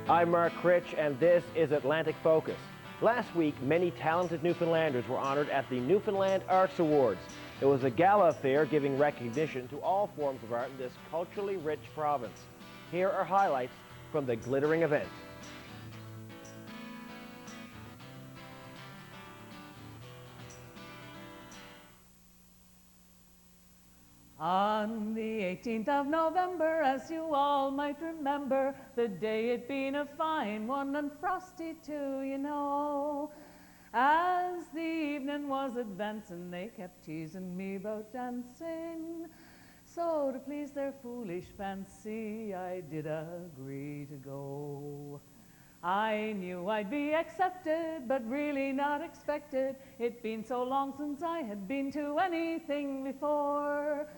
I'm Mark Critch, and this is Atlantic Focus. Last week, many talented Newfoundlanders were honored at the Newfoundland Arts Awards. It was a gala affair giving recognition to all forms of art in this culturally rich province. Here are highlights from the glittering event. On the 18th of November, as you all might remember, the day it been a fine one and frosty too, you know. As the evening was advancing, they kept teasing me about dancing. So to please their foolish fancy, I did agree to go. I knew I'd be accepted, but really not expected. It'd been so long since I had been to anything before.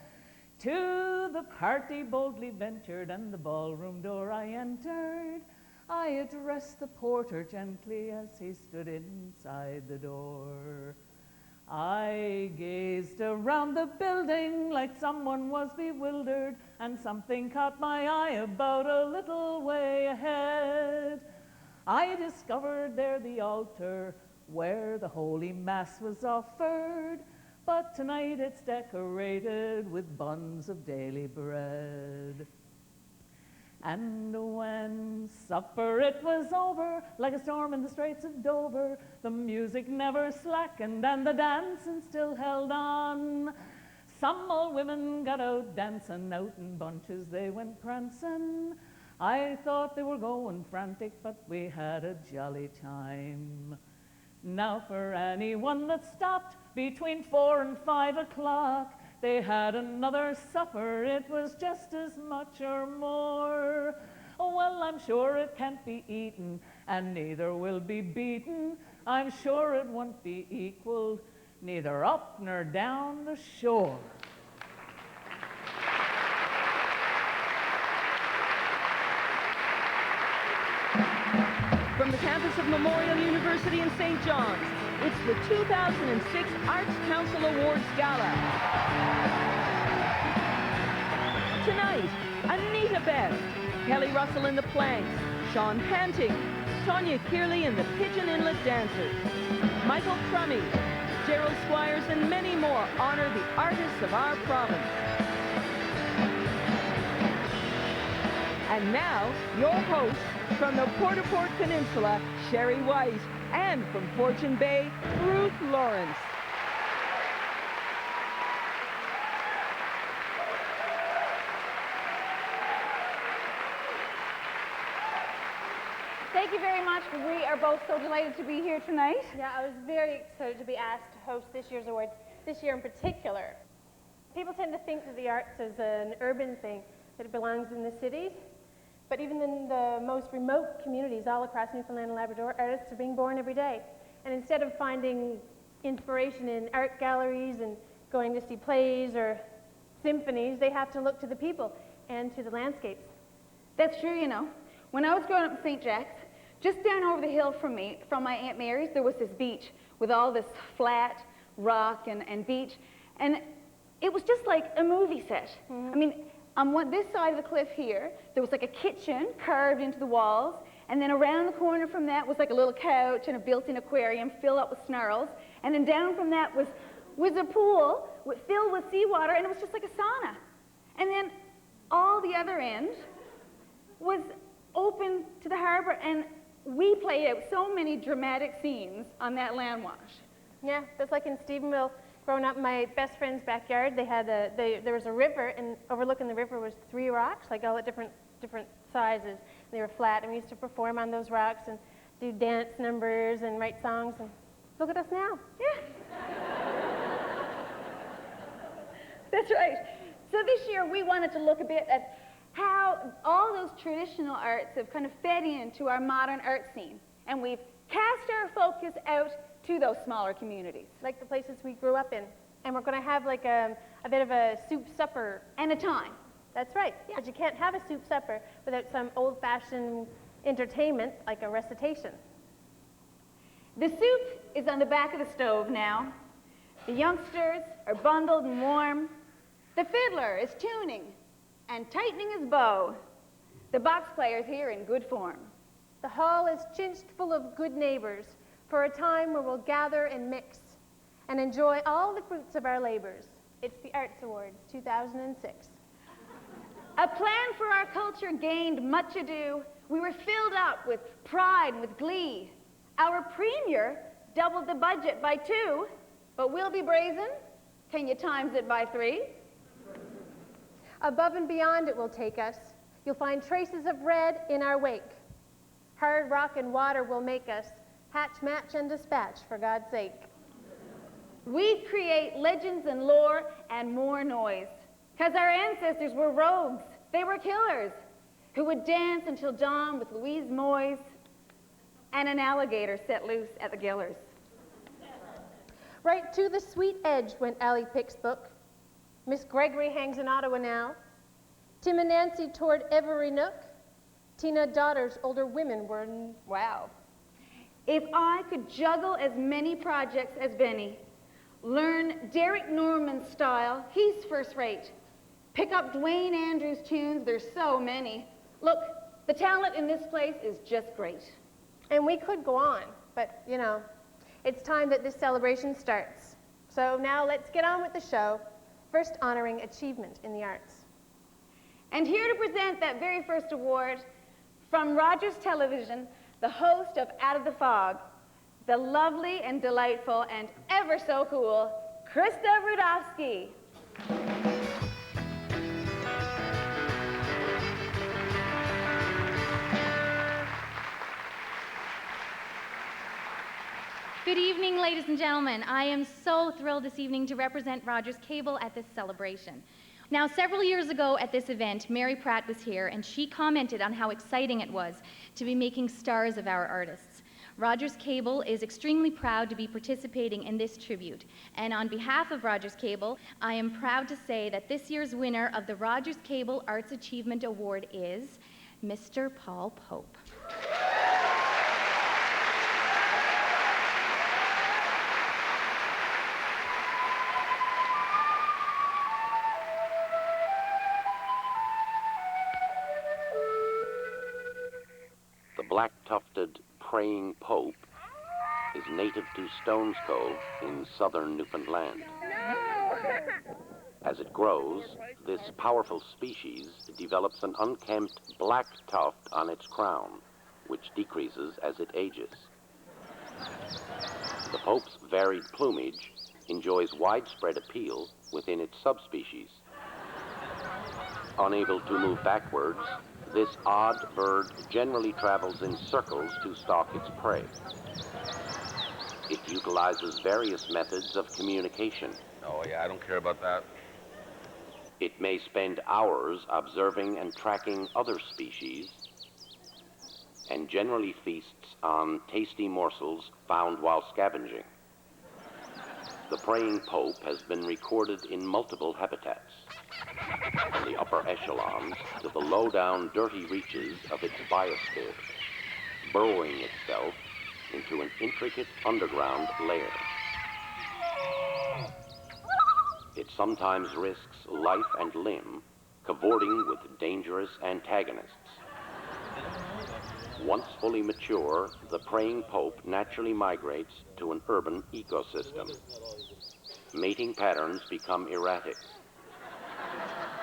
To the party boldly ventured, and the ballroom door I entered. I addressed the porter gently as he stood inside the door. I gazed around the building like someone was bewildered, and something caught my eye about a little way ahead. I discovered there the altar where the Holy Mass was offered, but tonight it's decorated with buns of daily bread. And when supper it was over, like a storm in the Straits of Dover, the music never slackened and the dancing still held on. Some old women got out dancing, out in bunches they went prancing. I thought they were going frantic, but we had a jolly time. Now for anyone that stopped between 4 and 5 o'clock, they had another supper, it was just as much or more. Oh, well, I'm sure it can't be eaten, and neither will be beaten. I'm sure it won't be equaled, neither up nor down the shore. From the campus of Memorial University in St. John's, it's the 2006 Arts Council Awards Gala. Tonight, Anita Best, Kelly Russell in the Planks, Sean Panting, Tonya Kearley in the Pigeon Inlet Dancers, Michael Crummy, Gerald Squires, and many more honor the artists of our province. And now, your host from the Port-au-Port Peninsula, Sherry White, and from Fortune Bay, Ruth Lawrence. Thank you very much. We are both so delighted to be here tonight. Yeah, I was very excited to be asked to host this year's award, this year in particular. People tend to think of the arts as an urban thing, that it belongs in the cities. But even in the most remote communities all across Newfoundland and Labrador, artists are being born every day. And instead of finding inspiration in art galleries and going to see plays or symphonies, they have to look to the people and to the landscapes. That's true, you know. When I was growing up in St. Jack's, just down over the hill from me, from my Aunt Mary's, there was this beach with all this flat rock and beach. And it was just like a movie set. Mm-hmm. I mean, on this side of the cliff here, there was like a kitchen carved into the walls, and then around the corner from that was like a little couch and a built-in aquarium filled up with snarls, and then down from that was a pool filled with seawater, and it was just like a sauna. And then all the other end was open to the harbor, and we played out so many dramatic scenes on that land wash. Yeah, that's like in Stephenville. Growing up in my best friend's backyard, they had there was a river, and overlooking the river was 3 rocks, like all at different sizes. They were flat, and we used to perform on those rocks and do dance numbers and write songs. And look at us now. Yeah. That's right. So this year we wanted to look a bit at how all those traditional arts have kind of fed into our modern art scene, and we've cast our focus out to those smaller communities. Like the places we grew up in. And we're going to have like a bit of a soup supper. And a time. That's right. Yeah. But you can't have a soup supper without some old-fashioned entertainment like a recitation. The soup is on the back of the stove now. The youngsters are bundled and warm. The fiddler is tuning and tightening his bow. The box player's here in good form. The hall is chinched full of good neighbors for a time where we'll gather and mix and enjoy all the fruits of our labors. It's the Arts Awards 2006. A plan for our culture gained much ado. We were filled up with pride and with glee. Our premier doubled the budget by 2, but we'll be brazen. Can you times it by 3? Above and beyond it will take us. You'll find traces of red in our wake. Hard rock and water will make us hatch, match, and dispatch, for God's sake. We create legends and lore and more noise, because our ancestors were rogues. They were killers who would dance until dawn with Louise Moyes and an alligator set loose at the Gillers. Right to the sweet edge went Allie Pick's book. Miss Gregory hangs in Ottawa now. Tim and Nancy toured every nook. Tina Daughter's older women were, wow. If I could juggle as many projects as Benny, learn Derek Norman's style, he's first rate. Pick up Dwayne Andrews' tunes, there's so many. Look, the talent in this place is just great. And we could go on, but you know, it's time that this celebration starts. So now let's get on with the show, first honoring achievement in the arts. And here to present that very first award, from Rogers Television, the host of Out of the Fog, the lovely and delightful and ever so cool, Krista Rudofsky. Good evening, ladies and gentlemen. I am so thrilled this evening to represent Rogers Cable at this celebration. Now, several years ago at this event, Mary Pratt was here, and she commented on how exciting it was to be making stars of our artists. Rogers Cable is extremely proud to be participating in this tribute. And on behalf of Rogers Cable, I am proud to say that this year's winner of the Rogers Cable Arts Achievement Award is Mr. Paul Pope. The black-tufted praying pope is native to Stones Cove in southern Newfoundland. As it grows, this powerful species develops an unkempt black tuft on its crown, which decreases as it ages. The pope's varied plumage enjoys widespread appeal within its subspecies. Unable to move backwards, this odd bird generally travels in circles to stalk its prey. It utilizes various methods of communication. Oh, yeah, I don't care about that. It may spend hours observing and tracking other species, and generally feasts on tasty morsels found while scavenging. The praying pope has been recorded in multiple habitats, from the upper echelons to the low-down, dirty reaches of its biosphere, burrowing itself into an intricate underground lair. It sometimes risks life and limb, cavorting with dangerous antagonists. Once fully mature, the praying pope naturally migrates to an urban ecosystem. Mating patterns become erratic.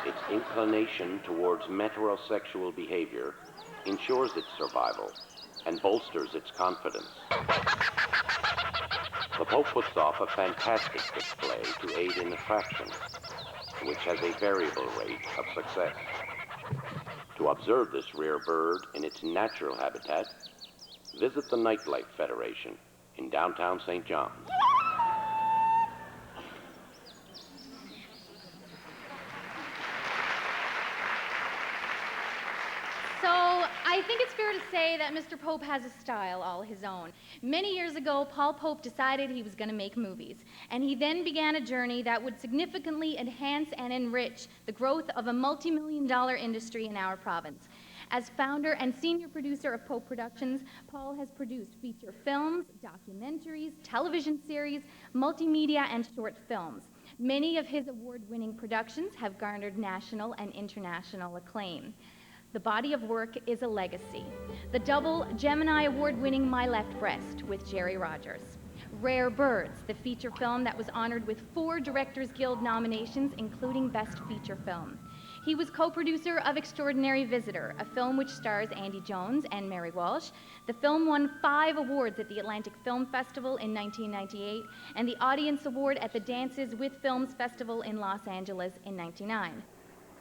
Its inclination towards metrosexual behavior ensures its survival and bolsters its confidence. The pope puts off a fantastic display to aid in attraction, which has a variable rate of success. To observe this rare bird in its natural habitat, visit the Nightlife Federation in downtown St. John's. So I think it's fair to say that Mr. Pope has a style all his own. Many years ago, Paul Pope decided he was going to make movies, and he then began a journey that would significantly enhance and enrich the growth of a multi-million-dollar industry in our province. As founder and senior producer of Pope Productions, Paul has produced feature films, documentaries, television series, multimedia, and short films. Many of his award-winning productions have garnered national and international acclaim. The body of work is a legacy. The double Gemini Award-winning My Left Breast with Jerry Rogers. Rare Birds, the feature film that was honored with 4 Directors Guild nominations, including Best Feature Film. He was co-producer of Extraordinary Visitor, a film which stars Andy Jones and Mary Walsh. The film won 5 awards at the Atlantic Film Festival in 1998 and the Audience Award at the Dances with Films Festival in Los Angeles in 1999.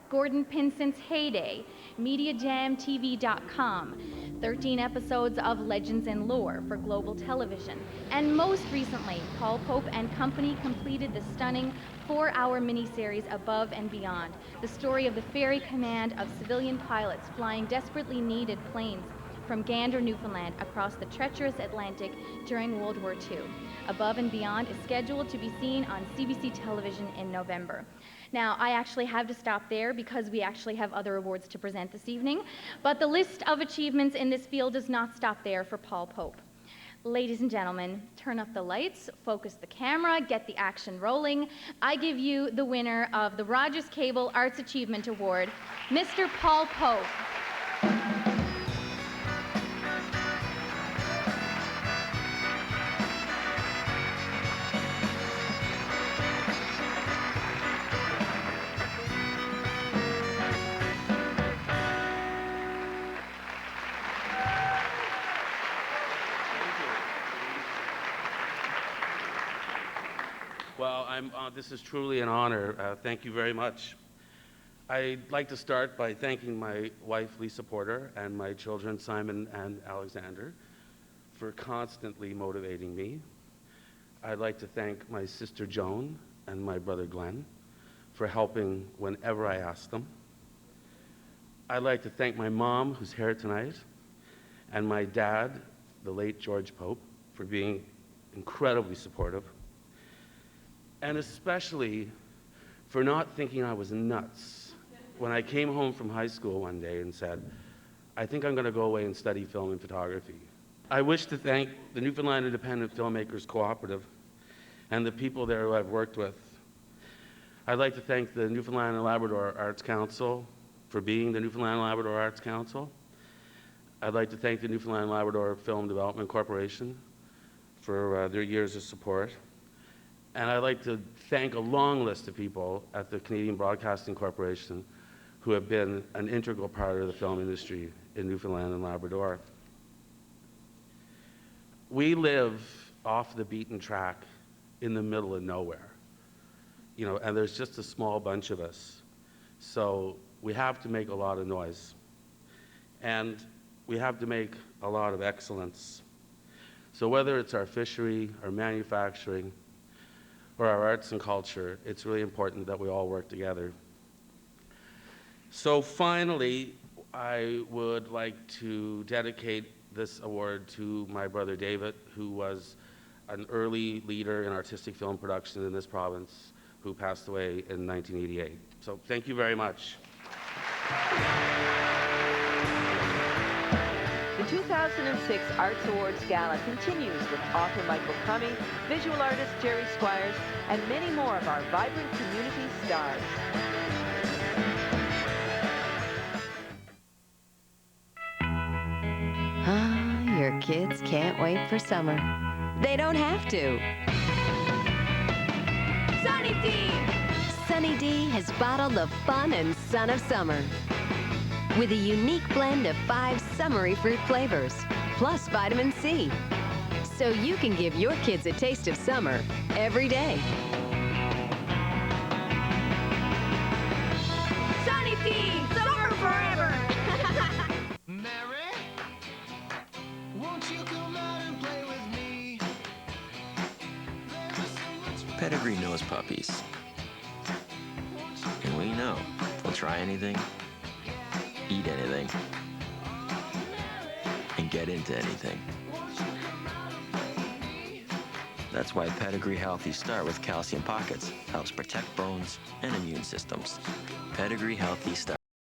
Gordon Pinsent's heyday, MediaJamTV.com, 13 episodes of Legends and Lore for Global Television, and most recently, Paul Pope and Company completed the stunning 4-hour miniseries Above and Beyond, the story of the ferry command of civilian pilots flying desperately needed planes from Gander, Newfoundland, across the treacherous Atlantic during World War II. Above and Beyond is scheduled to be seen on CBC television in November. Now, I actually have to stop there because we actually have other awards to present this evening, but the list of achievements in this field does not stop there for Paul Pope. Ladies and gentlemen, turn up the lights, focus the camera, get the action rolling. I give you the winner of the Rogers Cable Arts Achievement Award, Mr. Paul Pope. Well, this is truly an honor. Thank you very much. I'd like to start by thanking my wife, Lisa Porter, and my children, Simon and Alexander, for constantly motivating me. I'd like to thank my sister, Joan, and my brother, Glenn, for helping whenever I asked them. I'd like to thank my mom, who's here tonight, and my dad, the late George Pope, for being incredibly supportive, and especially for not thinking I was nuts when I came home from high school one day and said, I think I'm going to go away and study film and photography. I wish to thank the Newfoundland Independent Filmmakers Cooperative and the people there who I've worked with. I'd like to thank the Newfoundland and Labrador Arts Council for being the Newfoundland and Labrador Arts Council. I'd like to thank the Newfoundland and Labrador Film Development Corporation for their years of support. And I'd like to thank a long list of people at the Canadian Broadcasting Corporation who have been an integral part of the film industry in Newfoundland and Labrador. We live off the beaten track in the middle of nowhere, and there's just a small bunch of us. So we have to make a lot of noise. And we have to make a lot of excellence. So whether it's our fishery, our manufacturing, or our arts and culture, it's really important that we all work together. So finally, I would like to dedicate this award to my brother David, who was an early leader in artistic film production in this province, who passed away in 1988. So thank you very much. The 2006 Arts Awards Gala continues with author Michael Crummy, visual artist Jerry Squires, and many more of our vibrant community stars. Your kids can't wait for summer. They don't have to. Sunny D! Sunny D has bottled the fun and sun of summer with a unique blend of 5 summery fruit flavors, plus vitamin C. So you can give your kids a taste of summer every day. Sunny D! Summer forever! Mary, won't you come out and play with me? Pedigree knows puppies. And we know they'll try anything, eat anything, and get into anything. That's why Pedigree Healthy Start with Calcium Pockets helps protect bones and immune systems. Pedigree Healthy Start.